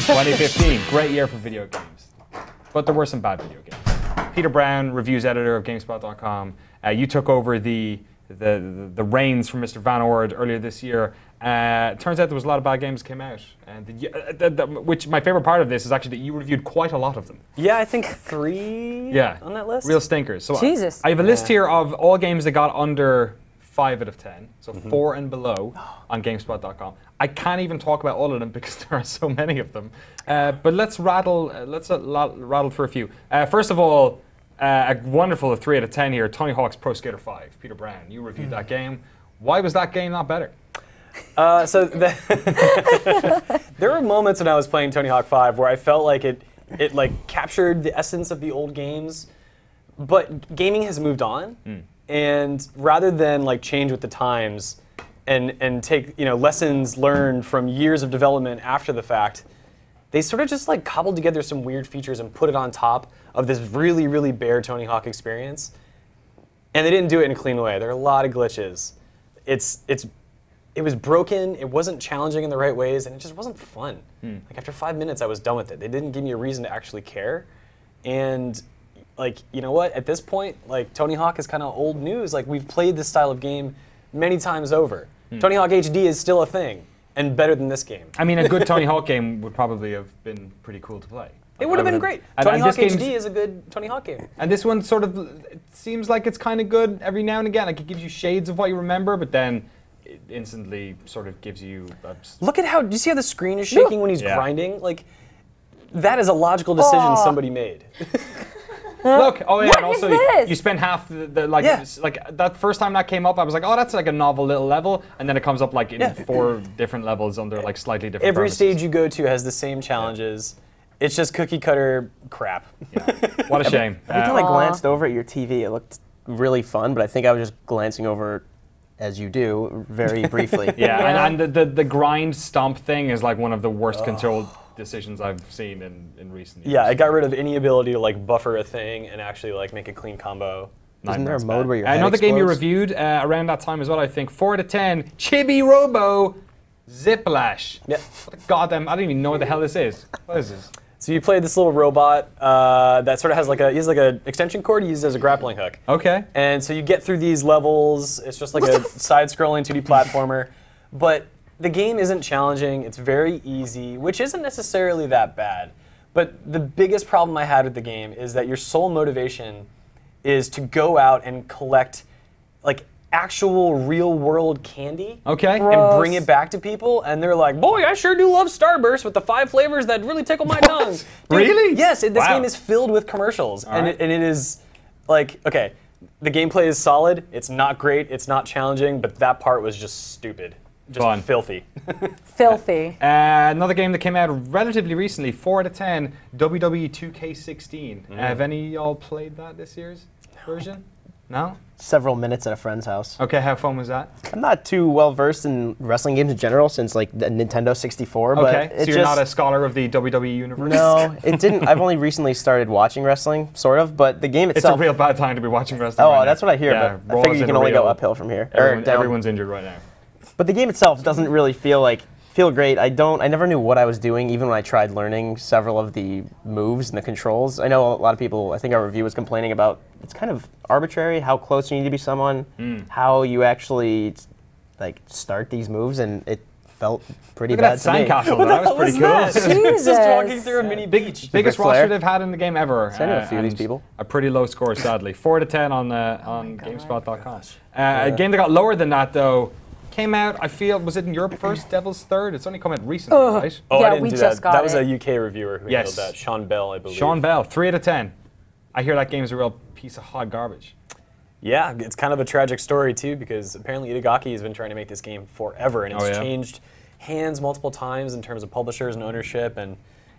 2015, great year for video games. But there were some bad video games. Peter Brown, reviews editor of GameSpot.com. You took over the reins from Mr. Van Ord earlier this year. It turns out there was a lot of bad games that came out. Which my favorite part of this is actually that you reviewed quite a lot of them. Yeah, I think 3 on that list. Real stinkers. So Jesus. I have a list here of all games that got under 5 out of 10, so 4 and below on GameSpot.com. I can't even talk about all of them because there are so many of them. But let's rattle through a few. First of all, a wonderful 3 out of 10 here. Tony Hawk's Pro Skater 5. Peter Brown, you reviewed that game. Why was that game not better? There were moments when I was playing Tony Hawk 5 where I felt like it like captured the essence of the old games, but gaming has moved on. And rather than like change with the times and take lessons learned from years of development after the fact, they sort of just like cobbled together some weird features and put it on top of this really, really bare Tony Hawk experience. And they didn't do it in a clean way. There are a lot of glitches. It was broken, it wasn't challenging in the right ways, and it just wasn't fun. Like after 5 minutes I was done with it. They didn't give me a reason to actually care. And like, you know what? At this point, like Tony Hawk is kind of old news. Like we've played this style of game many times over. Tony Hawk HD is still a thing, and better than this game. I mean, a good Tony Hawk game would probably have been pretty cool to play. It would have been great. Tony Hawk HD is a good Tony Hawk game. And this one sort of, it seems like it's kind of good every now and again. Like it gives you shades of what you remember, but then it instantly sort of gives you Look at how, do you see how the screen is shaking when he's grinding? Like, that is a logical decision somebody made. Look, oh yeah, What and also is this? you spend half the like that first time that came up, I was like, oh, that's like a novel little level, and then it comes up like in 4 different levels under like slightly different. Every premises. stage you go to has the same challenges. It's just cookie cutter crap. What a shame. Every time I glanced over at your TV, it looked really fun, but I think I was just glancing over, as you do, very briefly. And the grind stomp thing is like one of the worst controlled decisions I've seen in recent years. Yeah, I got rid of any ability to like buffer a thing and actually like make a clean combo. Isn't there a mode where your head another game you explodes? reviewed around that time as well, I think. 4 out of 10, Chibi Robo Ziplash. Yep. What a goddamn, I don't even know what the hell this is. What is this? So you play this little robot that sort of has like he has like an extension cord he uses as a grappling hook. Okay. And so you get through these levels. It's just like a side-scrolling 2D platformer. But the game isn't challenging. It's very easy, which isn't necessarily that bad. But the biggest problem I had with the game is that your sole motivation is to go out and collect like actual real-world candy Okay. and bring it back to people, and they're like, boy, I sure do love Starburst with the 5 flavors that really tickle my tongue. Dude, Really? Yes, this Wow. game is filled with commercials, and right. it is like, okay, the gameplay is solid, it's not great, it's not challenging, but that part was just stupid. Just Fun. filthy. Filthy. Another game that came out relatively recently, 4 out of 10, WWE 2K16. Have any of y'all played that this year's version? No? Several minutes at a friend's house. Okay, how fun was that? I'm not too well versed in wrestling games in general since like the Nintendo 64, but Okay, so it you're just, not a scholar of the WWE universe? No, it didn't. I've only recently started watching wrestling, sort of, but the game It's itself. a real bad time to be watching wrestling. Oh, right that's now. what I hear, Yeah, but I Raw's figure you in can a only go real- uphill from here. Or down. Everyone's injured right now. But the game itself doesn't really feel great. I never knew what I was doing, even when I tried learning several of the moves and the controls. I know a lot of people, I think our review was complaining about, it's kind of arbitrary how close you need to be someone, how you actually like start these moves, and it felt pretty Look at bad that to me. sandcastle, though. That was pretty cool. Jesus. Just walking through a mini beach. Biggest Ric Flair. roster they've had in the game ever. I know a few of these and people. A pretty low score, sadly. 4 out of 10 on GameSpot.com. A game that got lower than that, though, came out, I feel, was it in Europe first? Devil's Third? It's only come out recently, right? Oh, Yeah, I didn't we do just that. got That was it. a UK reviewer who Yes. handled that. Sean Bell, I believe. Sean Bell, 3 out of 10. I hear that game's a real piece of hot garbage. Yeah, it's kind of a tragic story too, because apparently Itagaki has been trying to make this game forever, and it's changed hands multiple times in terms of publishers and ownership, and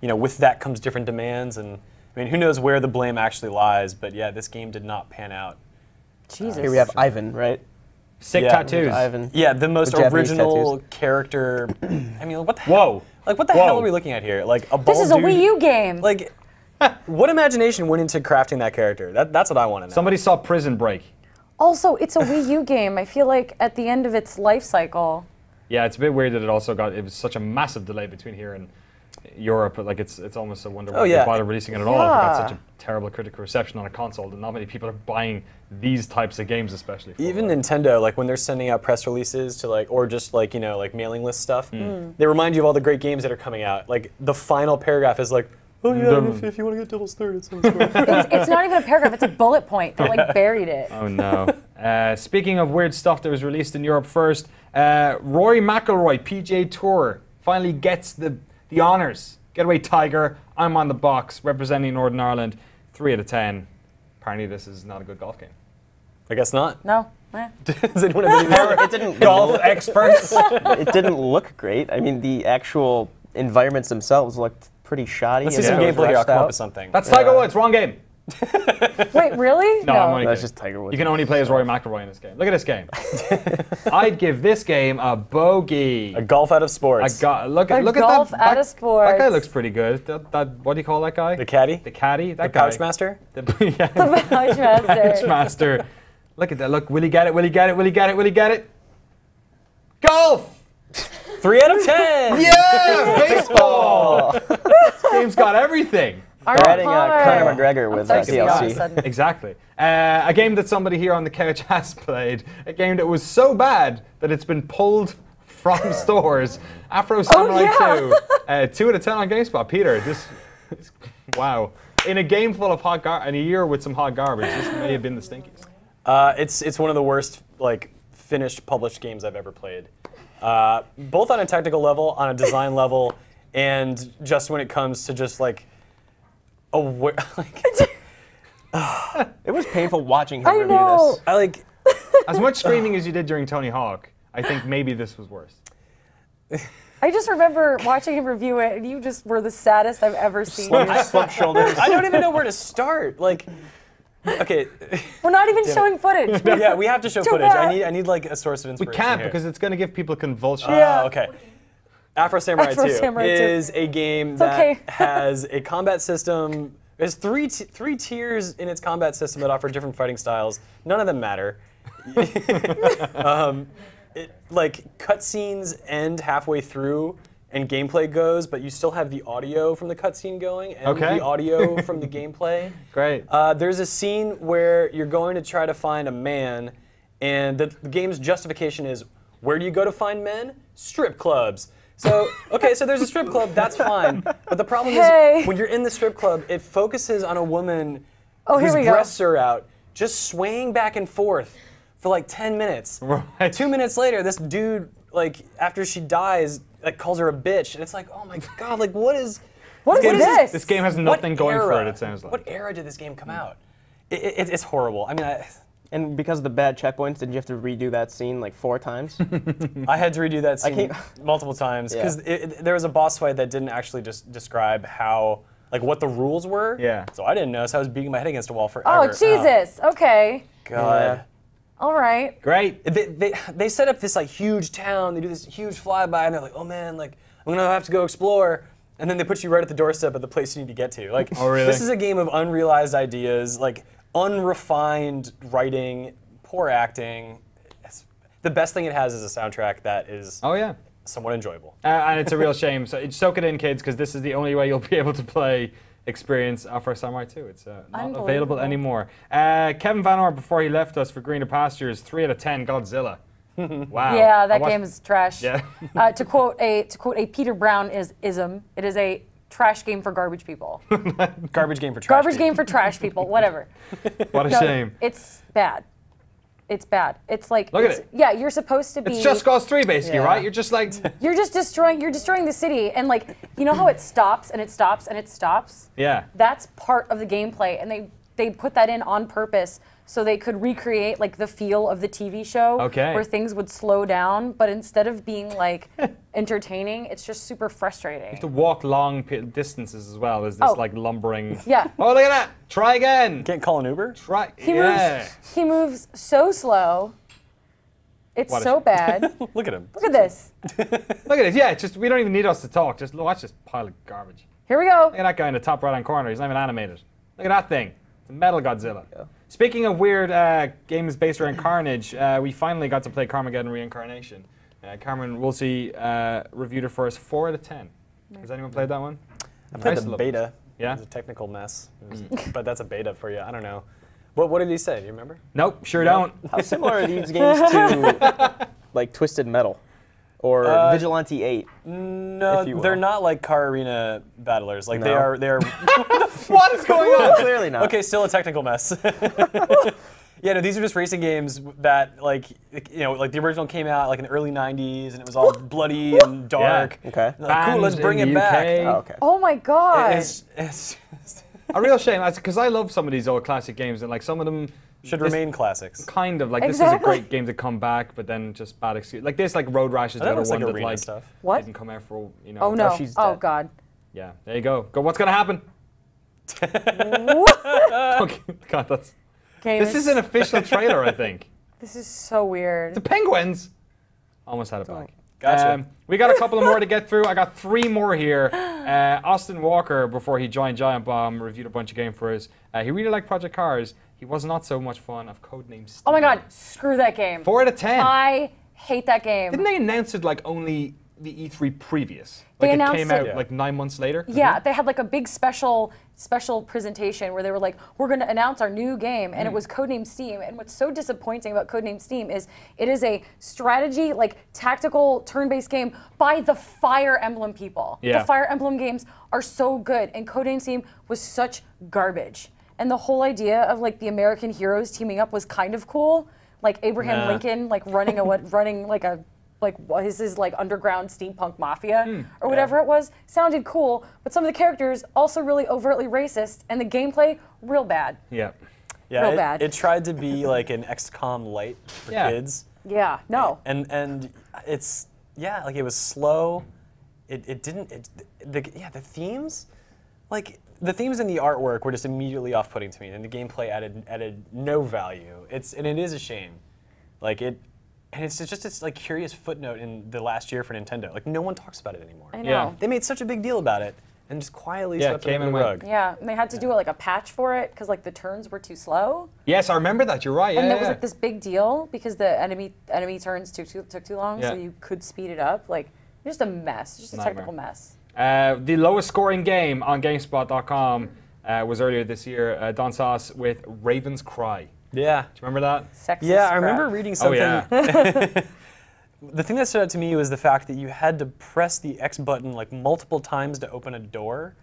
with that comes different demands, and I mean, who knows where the blame actually lies, but yeah, this game did not pan out. Jesus. Here we have Ivan, right? Sick Yeah. tattoos. Ivan. Yeah, the most Japanese original character. I mean, what the hell? Whoa. Like, what the hell are we looking at here? Like a bald This is a dude. Wii U game. Like, what imagination went into crafting that character? That's what I want to know. Somebody saw Prison Break. Also, it's a Wii U game. I feel like at the end of its life cycle. Yeah, it's a bit weird that it was such a massive delay between here and Europe, like it's almost a wonder why Oh, yeah. they bother releasing it at all. If it got Yeah. such a terrible critical reception on a console, that not many people are buying these types of games, especially. For Even it. Nintendo, like when they're sending out press releases to like, or just like, you know, like mailing list stuff, they remind you of all the great games that are coming out. Like the final paragraph is like, oh yeah, if you want to get Devil's Third, it's It's not even a paragraph, it's a bullet point. They like buried it. Oh no. Speaking of weird stuff that was released in Europe first, Rory Mcilroy, PGA Tour, finally gets the honours. Get away, Tiger. I'm on the box, representing Northern Ireland. 3 out of 10. Apparently this is not a good golf game. I guess not. No. Eh. Does anyone have any It didn't Golf experts. It didn't look great. I mean, the actual environments themselves looked pretty shoddy. Let's see and some it was gameplay here. I'll rushed come up out. with something. That's Tiger Woods. Wrong game. Wait, really? No, I'm only That's kidding. just Tiger Woods. You can only play as Rory McIlroy in this game. Look at this game. I'd give this game a bogey. A golf out of sports. Look A at golf that. out of sports. That guy looks pretty good. What do you call that guy? The caddy? The caddy. That The guy. pouch master? Yeah. Pouch master. Pouch master. Look at that. Look. Will he get it? Will he get it? Will he get it? Will he get it? Golf. 3 out of 10! Yeah. Baseball. This game's got everything. Our They're adding Palmer. Conor McGregor with thirsty all of a DLC. sudden. Exactly. A game that somebody here on the couch has played. A game that was so bad that it's been pulled from stores. Afro Samurai yeah. 2. 2 out of 10 on GameSpot. Peter, wow. In a game full of hot garbage, in a year with some hot garbage, this may have been the stinkiest. It's one of the worst like finished published games I've ever played. Both on a technical level, on a design level, and just when it comes to just like It was painful watching him I review know. this. I like As much screaming as you did during Tony Hawk, I think maybe this was worse. I just remember watching him review it, and you just were the saddest I've ever seen you. Slump shoulders. I don't even know where to start. Like, okay, We're not even showing footage. yeah, we have to show Too footage. bad. I need like a source of We inspiration. can't here. because it's going to give people convulsions. Yeah. Okay. Afro Samurai Afro 2 Samurai 2. is a game that okay. has a combat system. There's three tiers in its combat system that offer different fighting styles. None of them matter. Like cutscenes end halfway through and gameplay goes, but you still have the audio from the cutscene going and Okay. the audio from the gameplay. Great. There's a scene where you're going to try to find a man, and the game's justification is, where do you go to find men? Strip clubs. So, okay, so there's a strip club, that's fine. But the problem Hey. is, when you're in the strip club, it focuses on a woman Oh, here whose we go. breasts are out, just swaying back and forth for like 10 minutes. Right. 2 minutes later, this dude, like, after she dies, like, calls her a bitch. And it's like, oh my God, like, what is What is this? This game has what nothing going for era? it, it sounds like. What era did this game come out? It's horrible. I mean, And because of the bad checkpoints, did you have to redo that scene like 4 times? I had to redo that scene can't- multiple times Yeah. because there was a boss fight that didn't actually just describe how, like, what the rules were. Yeah. So I didn't know, so I was beating my head against a wall forever. Oh, Jesus. Okay. God. All right. Great. They set up this like huge town. They do this huge flyby, and they're like, "Oh man, like I'm gonna have to go explore." And then they put you right at the doorstep of the place you need to get to. Like, Oh, really? This is a game of unrealized ideas, like unrefined writing, poor acting. The best thing it has is a soundtrack that is Oh, yeah. somewhat enjoyable. And it's a real shame. So soak it in, kids, because this is the only way you'll be able to play Experience Afro Samurai 2. It's not available Unbelievable. anymore. Kevin Van Orr, before he left us for Greener Pastures, 3 out of 10 Godzilla. Wow. Yeah, I that watched- game is trash. Yeah. To quote a Peter Brown ism, it is a trash game for garbage people. Garbage game for trash. Garbage people. game for trash people. Whatever. What a No, shame. It's bad. It's bad. It's like Look at it's- it. Yeah, you're supposed to be. It's Just Cause 3, basically, Yeah. right? You're just like, You're just destroying. You're destroying the city, and like you know how it stops and it stops and it stops. yeah. That's part of the gameplay, and they put that in on purpose so they could recreate like the feel of the TV show, Okay. where things would slow down. But instead of being like entertaining, it's just super frustrating. To walk long distances as well. There's this Oh. like lumbering. Yeah. Oh, look at that. Try again. Can't call an Uber. Try. He yeah. moves. He moves so slow. It's What a so shame. bad. Look at him. Look at this. Look at it. Yeah, just we don't even need us to talk. Just watch this pile of garbage. Here we go. Look at that guy in the top right-hand corner. He's not even animated. Look at that thing. It's a metal Godzilla. Speaking of weird games based around Carnage, we finally got to play Carmageddon Reincarnation. Cameron Woolsey reviewed it for us, 4 out of 10. Has anyone played that one? I played used the to love beta. Yeah? It was a technical mess. But that's a beta for you. I don't know. What did he say? Do you remember? Nope, sure don't. How similar are these games to like Twisted Metal or Vigilante 8? No, if you will. they're not like car arena battlers. Like No. they are. What is going on? Clearly not. Okay, still a technical mess. Yeah, no, these are just racing games that, like, like the original came out like in the early '90s, and it was all bloody and dark. Yeah. Okay. Like, cool, let's Banned bring in it the back. UK. Oh, okay. Oh my god. It's A real shame, because I love some of these old classic games, and like some of them should this remain classics. kind of like this is Exactly. a great game to come back, but then just bad excuse. Like this, like Road Rash is the That other looks one like that arena like stuff. What? didn't come out for Oh no. she's Oh dead. god. Yeah, there you go. Go. What's gonna happen? Okay, God, that's. Game This is an official trailer, I think. This is so weird. The Penguins. Almost had it back. Gotcha. We got a couple of more to get through. I got 3 more here. Austin Walker, before he joined Giant Bomb, reviewed a bunch of games for us. He really liked Project Cars. He was not so much fun of Codenamed Steam. Oh my god, screw that game. 4 out of 10. I hate that game. Didn't they announce it like only the E3 previous? They Like it announced came it- out like 9 months later? Yeah, they had like a big special presentation where they were like, we're going to announce our new game, and it was Codenamed Steam. And what's so disappointing about Codenamed Steam is it is a strategy, like tactical turn-based game by the Fire Emblem people. Yeah. The Fire Emblem games are so good, and Codenamed Steam was such garbage. And the whole idea of like the American heroes teaming up was kind of cool, like Abraham Nah. Lincoln like running like his like underground steampunk mafia or whatever it was sounded cool, but some of the characters also really overtly racist, and the gameplay real bad. Yeah. Yeah, Real it, bad. it tried to be like an XCOM light for Yeah. kids. Yeah, no. And it's like it was slow. It didn't the themes, like the themes and the artwork were just immediately off-putting to me, and the gameplay added no value. It is a shame, like it. And it's just this like curious footnote in the last year for Nintendo. Like no one talks about it anymore. I know. Yeah. They made such a big deal about it and just quietly Yeah, swept it came under and the went. rug. Yeah, and they had to do like a patch for it because like the turns were too slow, Yes, I remember that. You're right. and Yeah, that was yeah. like this big deal because the enemy turns took too long, Yeah. so you could speed it up. Like just a mess, just a Nightmare. technical mess. The lowest scoring game on GameSpot.com was earlier this year. Don Sauce with Ravenscry. Do Yeah. you remember that? Sexist Yeah, I crap. remember reading Oh something. yeah. The thing that stood out to me was the fact that you had to press the X button like multiple times to open a door.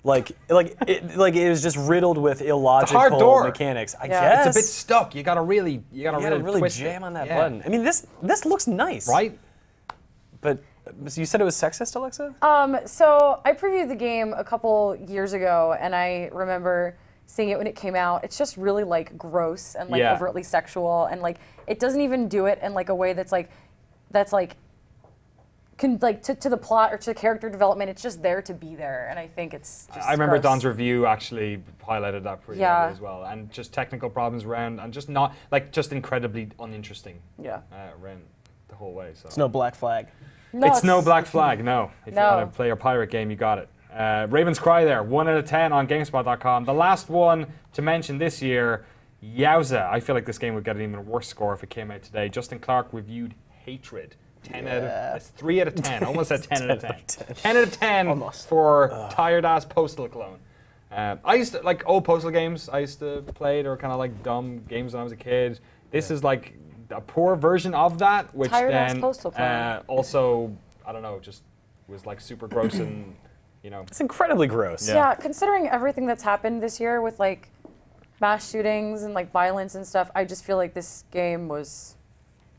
Like it was just riddled with illogical hard door. mechanics. I Yeah. guess It's a bit stuck. You gotta really twist jam it. on that Yeah. button. I mean, this looks nice, Right? But so you said it was sexist, Alexa? So I previewed the game a couple years ago, and I remember seeing it when it came out. It's just really like gross and like Yeah. overtly sexual, and like it doesn't even do it in like a way that's like to the plot or to character development. It's just there to be there, and I think it's just I remember gross. Don's review actually highlighted that pretty Yeah. heavily as well, and just technical problems around, and just not like just incredibly uninteresting Yeah. around the whole way. So It's no Black Flag. No, it's no Black Flag. No, if No. you want to play your pirate game, you got it. Ravenscry there, 1 out of 10 on GameSpot.com. The last one to mention this year, Yowza. I feel like this game would get an even worse score if it came out today. Justin Clark reviewed Hatred. 10 out of that's 3 out of 10. Almost said 10 out of 10. 10 out of 10 Almost. for tired ass Postal clone. I used to like old Postal games. I used to play. They were kind of like dumb games when I was a kid. This is like a poor version of that, which Tired ass then Postal clone. also I don't know, just was like super gross and you know. It's incredibly gross. Yeah. Yeah, considering everything that's happened this year with like mass shootings and like violence and stuff, I just feel like this game was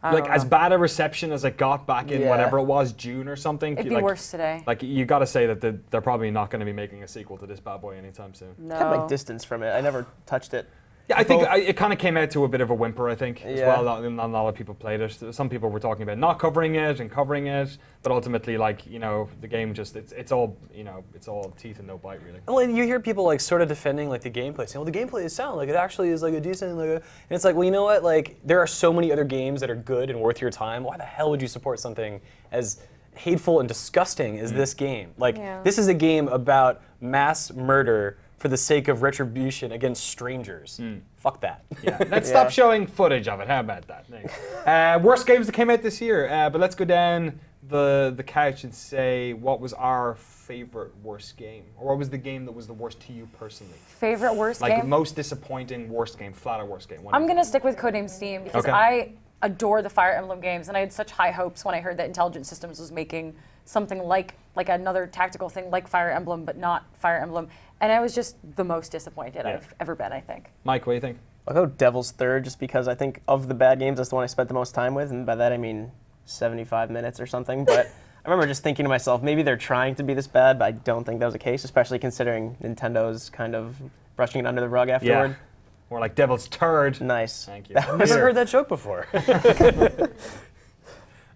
I Like don't as know. bad a reception as it got back in Yeah. whatever it was, June or something. It'd be like, worse today. Like you got to say that they're probably not going to be making a sequel to this bad boy anytime soon. No. I had my distance from it. I never touched it. Yeah, I think Both- it kind of came out to a bit of a whimper, I think, as Yeah. well. Not a lot of people played it. Some people were talking about not covering it and covering it, but ultimately, like, you know, the game just, it's all, you know, it's all teeth and no bite, really. Well, you hear people like sort of defending like the gameplay, saying, "Well, the gameplay is sound. Like it actually is like a decent." Like, and it's like, well, you know what? Like there are so many other games that are good and worth your time. Why the hell would you support something as hateful and disgusting as this game? Like Yeah. this is a game about mass murder for the sake of retribution against strangers. fuck that. Yeah, let's stop showing footage of it. How about that? Nice. Worst games that came out this year. But let's go down the couch and say what was our favorite worst game, or what was the game that was the worst to you personally? Favorite worst Like game? most disappointing worst game, flat out worst game. I'm gonna stick with Codenamed Steam because Okay. I adore the Fire Emblem games, and I had such high hopes when I heard that Intelligent Systems was making something like another tactical thing like Fire Emblem, but not Fire Emblem, and I was just the most disappointed I've ever been, I think. Mike, what do you think? I'll go Devil's Third just because I think of the bad games, that's the one I spent the most time with, and by that I mean 75 minutes or something. But I remember just thinking to myself, maybe they're trying to be this bad, but I don't think that was the case, especially considering Nintendo's kind of brushing it under the rug afterward. Yeah. Or like Devil's Turd. Nice. Thank you. I've never heard that joke before.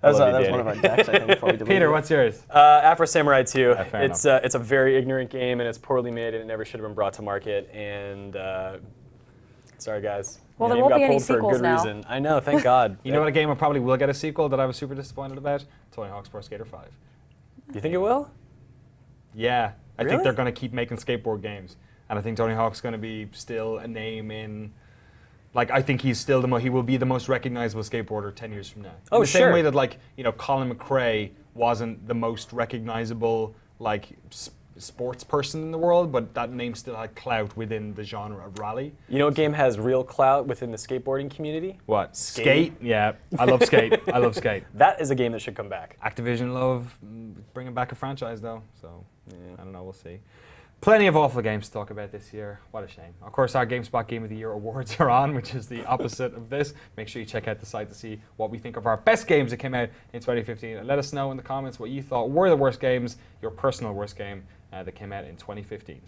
That was, love you, that was Danny. one of our decks, I think, before we deleted Peter, it. what's yours? Afro Samurai 2. fair It's a very ignorant game, and it's poorly made, and it never should have been brought to market. And sorry, guys. Well, The there game won't got be any pulled for a sequels good now. reason. I know, thank God. You know what a game that probably will get a sequel that I was super disappointed about? Tony Hawk's Pro Skater 5. You think it will? Yeah, I think Really? they're going to keep making skateboard games, and I think Tony Hawk's going to be still a name in. Like, I think he's still he will be the most recognizable skateboarder 10 years from now. Oh, in the sure. same way that, like, you know, Colin McRae wasn't the most recognizable, like, sports person in the world, but that name still had clout within the genre of rally. You know what game has real clout within the skateboarding community? What? Skate? Yeah, I love Skate. I love Skate. That is a game that should come back. Activision love bringing back a franchise, though, so I don't know, we'll see. Plenty of awful games to talk about this year. What a shame. Of course, our GameSpot Game of the Year awards are on, which is the opposite of this. Make sure you check out the site to see what we think of our best games that came out in 2015. And let us know in the comments what you thought were the worst games, your personal worst game that came out in 2015.